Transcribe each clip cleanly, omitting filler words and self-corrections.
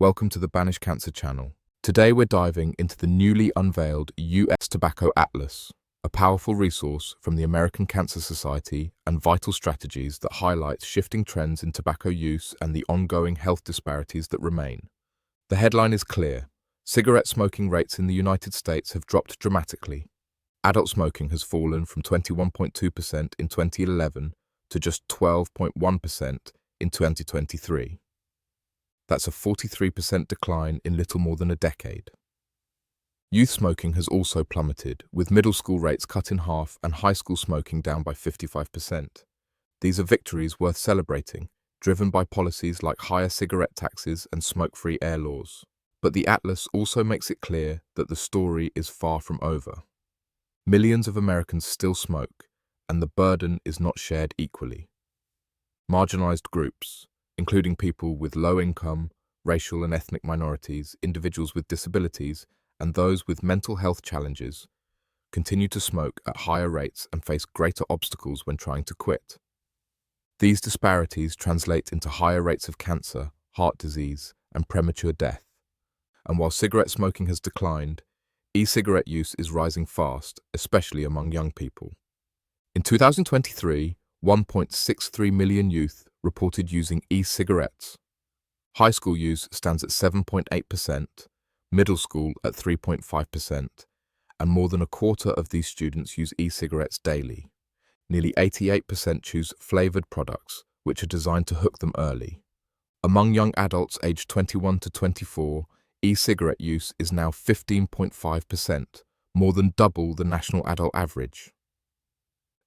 Welcome to the Banish Cancer channel. Today we're diving into the newly unveiled US Tobacco Atlas, a powerful resource from the American Cancer Society and vital strategies that highlights shifting trends in tobacco use and the ongoing health disparities that remain. The headline is clear. Cigarette smoking rates in the United States have dropped dramatically. Adult smoking has fallen from 21.2% in 2011 to just 12.1% in 2023. That's a 43% decline in little more than a decade. Youth smoking has also plummeted, with middle school rates cut in half and high school smoking down by 55%. These are victories worth celebrating, driven by policies like higher cigarette taxes and smoke-free air laws. But the Atlas also makes it clear that the story is far from over. Millions of Americans still smoke, and the burden is not shared equally. Marginalized groups, including people with low income, racial and ethnic minorities, individuals with disabilities, and those with mental health challenges, continue to smoke at higher rates and face greater obstacles when trying to quit. These disparities translate into higher rates of cancer, heart disease, and premature death. And while cigarette smoking has declined, e-cigarette use is rising fast, especially among young people. In 2023, 1.63 million youth reported using e-cigarettes. High school use stands at 7.8%, middle school at 3.5%, and more than a quarter of these students use e-cigarettes daily. Nearly 88% choose flavored products, which are designed to hook them early. Among young adults aged 21 to 24, e-cigarette use is now 15.5%, more than double the national adult average.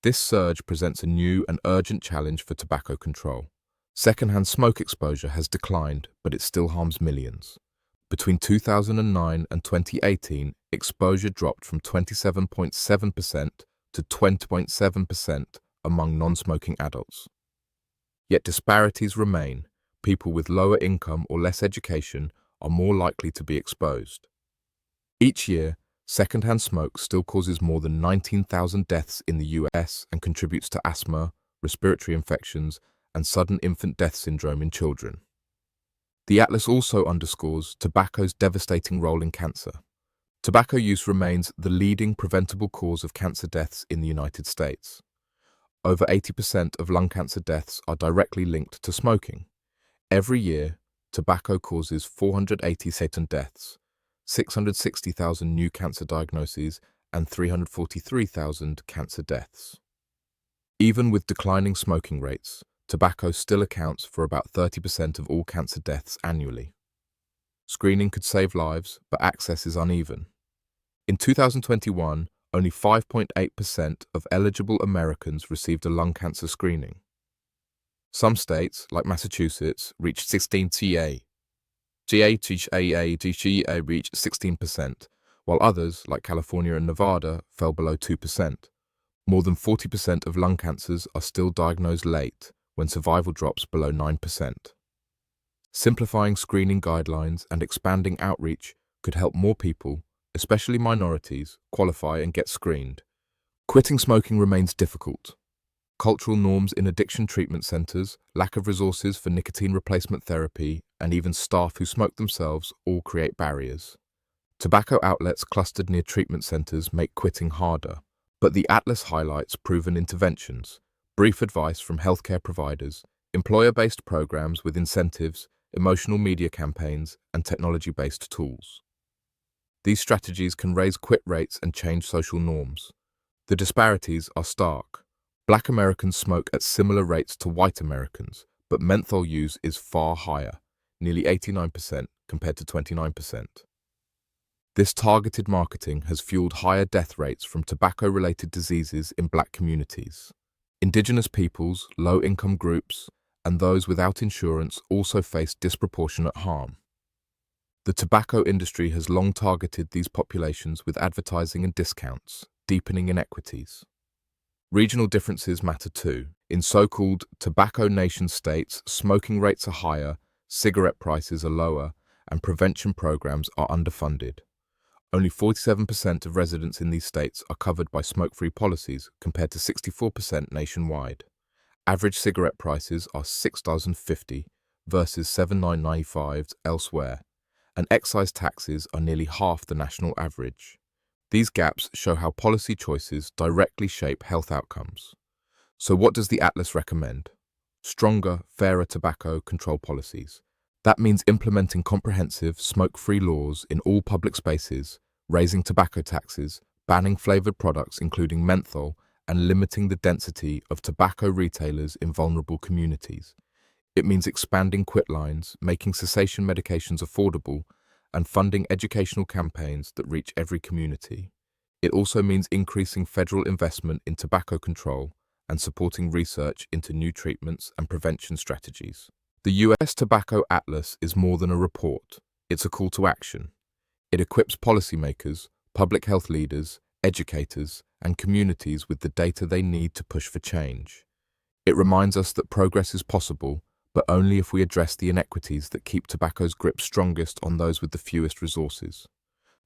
This surge presents a new and urgent challenge for tobacco control. Secondhand smoke exposure has declined, but it still harms millions. Between 2009 and 2018, exposure dropped from 27.7% to 20.7% among non-smoking adults. Yet disparities remain. People with lower income or less education are more likely to be exposed. Each year, secondhand smoke still causes more than 19,000 deaths in the US and contributes to asthma, respiratory infections, and sudden infant death syndrome in children. The Atlas also underscores tobacco's devastating role in cancer. Tobacco use remains the leading preventable cause of cancer deaths in the United States. Over 80% of lung cancer deaths are directly linked to smoking. Every year, tobacco causes 480 sudden deaths, 660,000 new cancer diagnoses, and 343,000 cancer deaths. Even with declining smoking rates, tobacco still accounts for about 30% of all cancer deaths annually. Screening could save lives, but access is uneven. In 2021, only 5.8% of eligible Americans received a lung cancer screening. Some states, like Massachusetts, reached 16 TA. GA reached 16%, while others, like California and Nevada, fell below 2%. More than 40% of lung cancers are still diagnosed late, when survival drops below 9%. Simplifying screening guidelines and expanding outreach could help more people, especially minorities, qualify and get screened. Quitting smoking remains difficult. Cultural norms in addiction treatment centers, lack of resources for nicotine replacement therapy, and even staff who smoke themselves all create barriers. Tobacco outlets clustered near treatment centers make quitting harder, but the Atlas highlights proven interventions, brief advice from healthcare providers, employer-based programs with incentives, emotional media campaigns, and technology-based tools. These strategies can raise quit rates and change social norms. The disparities are stark. Black Americans smoke at similar rates to white Americans, but menthol use is far higher, nearly 89% compared to 29%. This targeted marketing has fueled higher death rates from tobacco-related diseases in Black communities. Indigenous peoples, low-income groups, and those without insurance also face disproportionate harm. The tobacco industry has long targeted these populations with advertising and discounts, deepening inequities. Regional differences matter too. In so-called tobacco nation states, smoking rates are higher, cigarette prices are lower, and prevention programs are underfunded. Only 47% of residents in these states are covered by smoke-free policies, compared to 64% nationwide. Average cigarette prices are $6.50 versus $7.95 elsewhere, and excise taxes are nearly half the national average. These gaps show how policy choices directly shape health outcomes. So what does the Atlas recommend? Stronger, fairer tobacco control policies. That means implementing comprehensive, smoke-free laws in all public spaces, raising tobacco taxes, banning flavored products including menthol, and limiting the density of tobacco retailers in vulnerable communities. It means expanding quit lines, making cessation medications affordable, and funding educational campaigns that reach every community. It also means increasing federal investment in tobacco control and supporting research into new treatments and prevention strategies. The US Tobacco Atlas is more than a report. It's a call to action. It equips policymakers, public health leaders, educators, and communities with the data they need to push for change. It reminds us that progress is possible, but only if we address the inequities that keep tobacco's grip strongest on those with the fewest resources.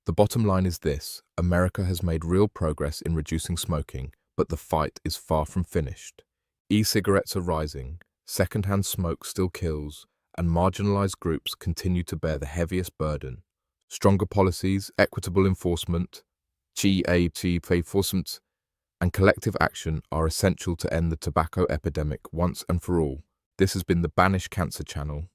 The bottom line is this: America has made real progress in reducing smoking, but the fight is far from finished. E-cigarettes are rising, secondhand smoke still kills, and marginalized groups continue to bear the heaviest burden. Stronger policies, equitable enforcement, and collective action are essential to end the tobacco epidemic once and for all. This has been the Banish Cancer Channel.